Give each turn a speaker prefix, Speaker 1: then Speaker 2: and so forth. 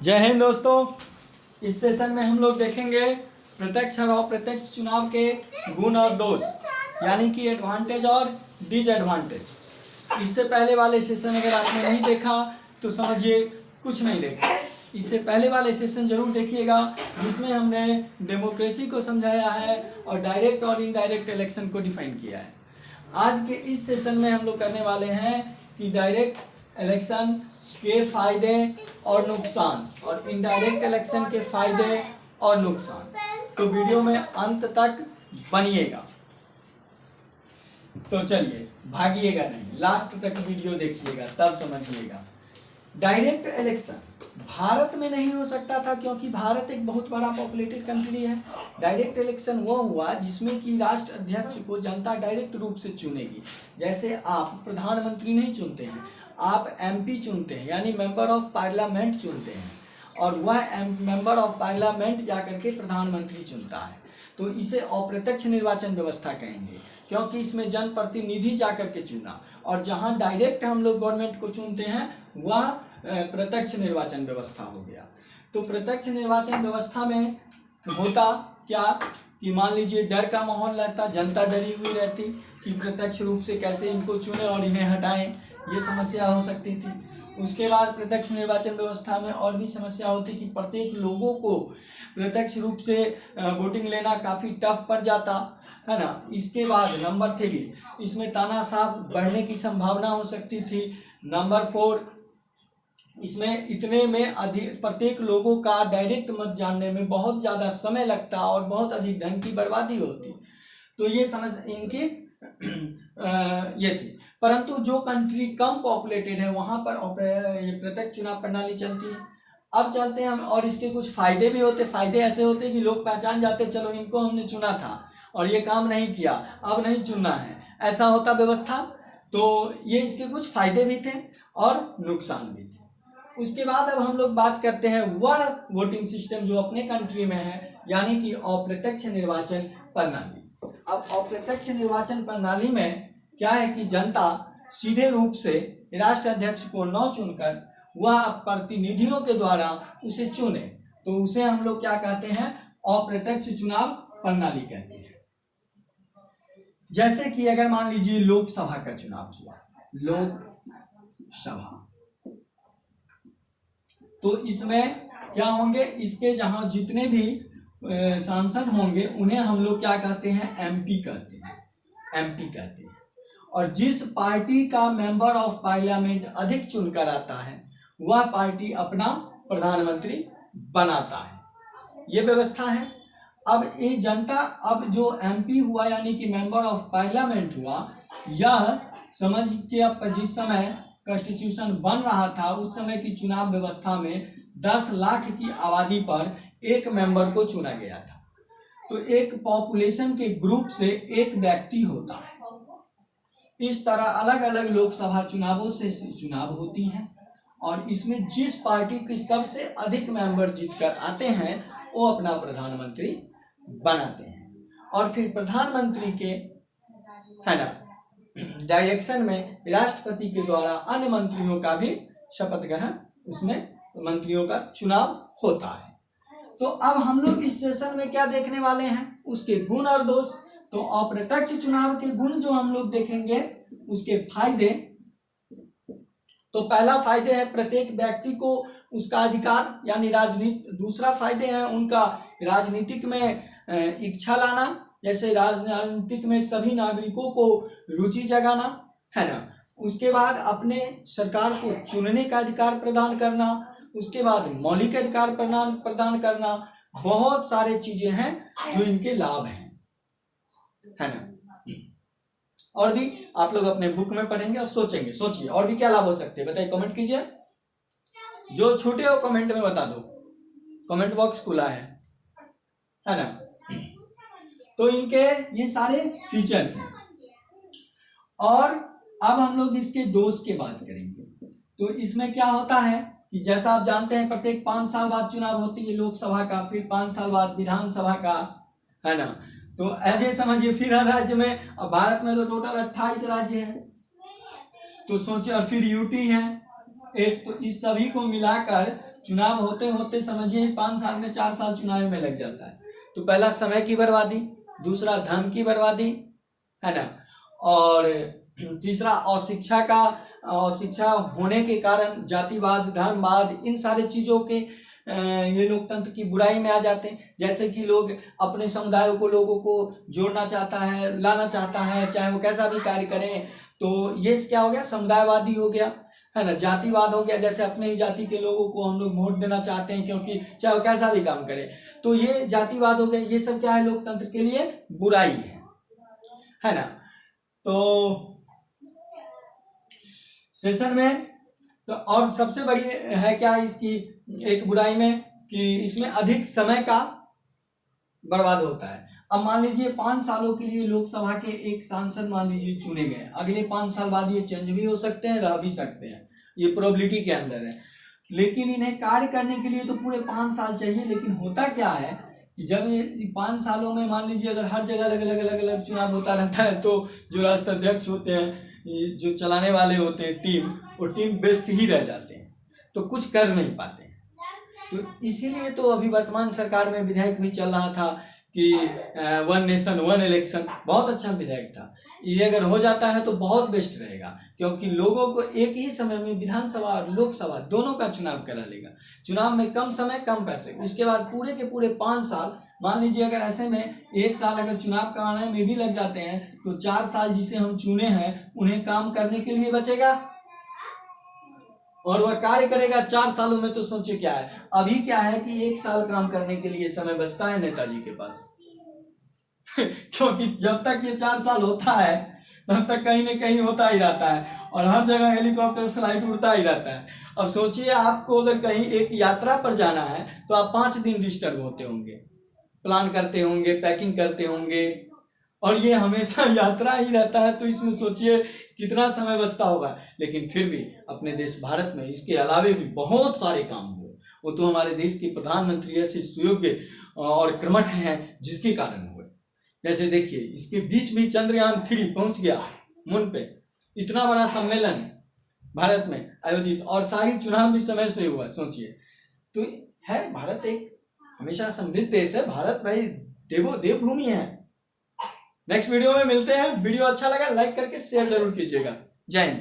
Speaker 1: जय हिंद दोस्तों। इस सेशन में हम लोग देखेंगे प्रत्यक्ष और अप्रत्यक्ष चुनाव के गुण और दोष, यानी कि एडवांटेज और डिसएडवांटेज। इससे पहले वाले सेशन अगर आपने नहीं देखा तो समझिए कुछ नहीं देखा। इससे पहले वाले सेशन जरूर देखिएगा जिसमें हमने डेमोक्रेसी को समझाया है और डायरेक्ट और इनडायरेक्ट इलेक्शन को डिफाइन किया है। आज के इस सेशन में हम लोग करने वाले हैं कि डायरेक्ट इलेक्शन के फायदे और नुकसान और इनडायरेक्ट इलेक्शन के फायदे और नुकसान। तो वीडियो में अंत तक बनिएगा। तो चलिए, भागिएगा नहीं, लास्ट तक वीडियो देखिएगा तब समझिएगा। डायरेक्ट इलेक्शन भारत में नहीं हो सकता था क्योंकि भारत एक बहुत बड़ा पॉपुलेटेड कंट्री है। डायरेक्ट इलेक्शन वो हुआ जिसमें कि राष्ट्र अध्यक्ष को जनता डायरेक्ट रूप से चुनेगी। जैसे आप प्रधानमंत्री नहीं चुनते हैं, आप एमपी चुनते हैं, यानी मेंबर ऑफ पार्लियामेंट चुनते हैं, और वह मेंबर ऑफ पार्लियामेंट जाकर के प्रधानमंत्री चुनता है। तो इसे अप्रत्यक्ष निर्वाचन व्यवस्था कहेंगे क्योंकि इसमें जनप्रतिनिधि जाकर के चुना, और जहां डायरेक्ट हम लोग गवर्नमेंट को चुनते हैं वह प्रत्यक्ष निर्वाचन व्यवस्था हो गया। तो प्रत्यक्ष निर्वाचन व्यवस्था में होता क्या कि मान लीजिए डर का माहौल रहता, जनता डरी हुई रहती कि प्रत्यक्ष रूप से कैसे इनको चुने और इन्हें हटाएं, ये समस्या हो सकती थी। उसके बाद प्रत्यक्ष निर्वाचन व्यवस्था में और भी समस्या होती कि प्रत्येक लोगों को प्रत्यक्ष रूप से वोटिंग लेना काफ़ी टफ पड़ जाता है ना। इसके बाद नंबर 3, इसमें तानाशाह बढ़ने की संभावना हो सकती थी। नंबर 4, इसमें इतने में अधिक प्रत्येक लोगों का डायरेक्ट मत जानने में बहुत ज़्यादा समय लगता और बहुत अधिक धन की बर्बादी होती। तो ये समझ इनकी ये थी। परंतु जो कंट्री कम पॉपुलेटेड है वहाँ पर प्रत्यक्ष चुनाव प्रणाली चलती है। अब चलते हैं हम, और इसके कुछ फायदे भी होते। फायदे ऐसे होते कि लोग पहचान जाते, चलो इनको हमने चुना था और ये काम नहीं किया, अब नहीं चुनना है, ऐसा होता व्यवस्था। तो ये इसके कुछ फायदे भी थे और नुकसान भी थे। उसके बाद अब हम लोग बात करते हैं वह वोटिंग सिस्टम जो अपने कंट्री में है, यानी कि अप्रत्यक्ष निर्वाचन प्रणाली। अब अप्रत्यक्ष निर्वाचन प्रणाली में क्या है कि जनता सीधे रूप से राष्ट्र अध्यक्ष को न चुनकर वह प्रतिनिधियों के द्वारा उसे चुने, तो उसे हम लोग क्या कहते हैं, अप्रत्यक्ष चुनाव प्रणाली कहते हैं। जैसे कि अगर मान लीजिए लोकसभा का चुनाव हुआ, लोकसभा, तो इसमें क्या होंगे, इसके जहां जितने भी सांसद होंगे उन्हें हम लोग क्या कहते हैं, एमपी कहते हैं, एमपी कहते हैं। और जिस पार्टी का मेंबर ऑफ पार्लियामेंट अधिक चुनकर आता है वह पार्टी अपना प्रधानमंत्री बनाता है। ये व्यवस्था है। अब ये जनता, अब जो एमपी हुआ यानी कि मेंबर ऑफ पार्लियामेंट हुआ, यह समझ के अब जिस समय कॉन्स्टिट्यूशन बन रहा था उस समय की चुनाव व्यवस्था में 10 लाख की आबादी पर एक मेंबर को चुना गया था। तो एक पॉपुलेशन के ग्रुप से एक व्यक्ति होता है। इस तरह अलग अलग लोकसभा चुनावों से चुनाव होती हैं और इसमें जिस पार्टी के सबसे अधिक मेंबर जीतकर आते हैं वो अपना प्रधानमंत्री बनाते हैं। और फिर प्रधानमंत्री के है ना डायरेक्शन में राष्ट्रपति के द्वारा अन्य मंत्रियों का भी शपथ ग्रहण, उसमें मंत्रियों का चुनाव होता है। तो अब हम लोग इस सेशन में क्या देखने वाले हैं, उसके गुण और दोष। तो अप्रत्यक्ष चुनाव के गुण जो हम लोग देखेंगे, उसके फायदे। तो पहला फायदे है प्रत्येक व्यक्ति को उसका अधिकार यानी राजनीति। दूसरा फायदे है उनका राजनीतिक में इच्छा लाना, जैसे राजनीतिक में सभी नागरिकों को रुचि जगाना, है ना। उसके बाद अपने सरकार को चुनने का अधिकार प्रदान करना, उसके बाद मौलिक अधिकार प्रदान करना, बहुत सारे चीजें हैं जो इनके लाभ हैं, है ना। और भी आप लोग अपने बुक में पढ़ेंगे और सोचेंगे। सोचिए और भी क्या लाभ हो सकते हैं, बताइए, कमेंट कीजिए। जो छूटे हो कमेंट में बता दो, कमेंट बॉक्स खुला है ना। तो इनके ये सारे फीचर्स हैं। और अब हम लोग इसके दोष की बात करेंगे। तो इसमें क्या होता है कि जैसा आप जानते हैं प्रत्येक 5 साल बाद चुनाव होती है लोकसभा का, फिर 5 साल बाद विधानसभा का, है ना। तो ऐसे समझिए फिर हर राज्य में, अब भारत में तो टोटल 28 राज्य हैं, तो सोचिए, और फिर यूटी है, 8 तो इस सभी को मिलाकर चुनाव होते होते समझिए 5 साल में 4 साल चुनाव में लग जाता है। तो पहला समय की बर्बादी, दूसरा धन की बर्बादी, है ना, और तीसरा अशिक्षा होने के कारण जातिवाद, धर्मवाद, इन सारे चीजों के ये लोकतंत्र की बुराई में आ जाते हैं। जैसे कि लोग अपने समुदायों को, लोगों को जोड़ना चाहता है, लाना चाहता है, चाहे वो कैसा भी कार्य करें, तो ये क्या हो गया, समुदायवादी हो गया, है ना, जातिवाद हो गया। जैसे अपने ही जाति के लोगों को हम लोग वोट देना चाहते हैं, क्योंकि चाहे वो कैसा भी काम करे, तो ये जातिवाद हो गया। ये सब क्या है, लोकतंत्र के लिए बुराई है ना। तो सेशन में तो और सबसे बड़ी है क्या इसकी एक बुराई में, कि इसमें अधिक समय का बर्बाद होता है। अब मान लीजिए 5 सालों के लिए लोकसभा के एक सांसद मान लीजिए चुने गए, अगले 5 साल बाद ये चेंज भी हो सकते हैं, रह भी सकते हैं, ये प्रोबेबिलिटी के अंदर है। लेकिन इन्हें कार्य करने के लिए तो पूरे 5 साल चाहिए। लेकिन होता क्या है कि जब ये 5 सालों में मान लीजिए अगर हर जगह अलग अलग चुनाव होता रहता है, तो जो राष्ट्राध्यक्ष होते हैं, जो चलाने वाले होते हैं टीम, वो टीम व्यस्त ही रह जाते हैं, तो कुछ कर नहीं पाते। तो इसीलिए तो अभी वर्तमान सरकार में विधेयक भी चल रहा था कि 1 नेशन 1 इलेक्शन, बहुत अच्छा विधेयक था। ये अगर हो जाता है तो बहुत बेस्ट रहेगा, क्योंकि लोगों को एक ही समय में विधानसभा और लोकसभा दोनों का चुनाव करा लेगा। चुनाव में कम समय कम पैसे, उसके बाद पूरे के पूरे 5 साल, मान लीजिए अगर ऐसे में 1 साल अगर चुनाव कराने में भी लग जाते हैं, तो 4 साल जिसे हम चुने हैं उन्हें काम करने के लिए बचेगा, और वह कार्य करेगा 4 सालों में। तो सोचे क्या है, अभी क्या है कि 1 साल काम करने के लिए समय बचता है नेताजी के पास क्योंकि जब तक ये 4 साल होता है तब तक कहीं न कहीं होता ही रहता है, और हर जगह हेलीकॉप्टर फ्लाइट उड़ता ही रहता है। अब सोचिए आपको अगर कहीं एक यात्रा पर जाना है तो आप 5 दिन डिस्टर्ब होते होंगे, प्लान करते होंगे, पैकिंग करते होंगे, और ये हमेशा यात्रा ही रहता है, तो इसमें सोचिए कितना समय बचता होगा। लेकिन फिर भी अपने देश भारत में इसके अलावे भी बहुत सारे काम हुए, वो तो हमारे देश के प्रधानमंत्री ऐसे सुयोग्य और कर्मठ हैं जिसके कारण हुए। जैसे देखिए इसके बीच भी चंद्रयान 3 पहुंच गया मून पे, इतना बड़ा सम्मेलन भारत में आयोजित, और सारी चुनाव भी समय से हुआ, सोचिए। तो है, भारत एक हमेशा समृद्ध देश है, भारत भाई देवभूमि है। नेक्स्ट वीडियो में मिलते हैं। वीडियो अच्छा लगा लाइक करके शेयर जरूर कीजिएगा। जय हिंद।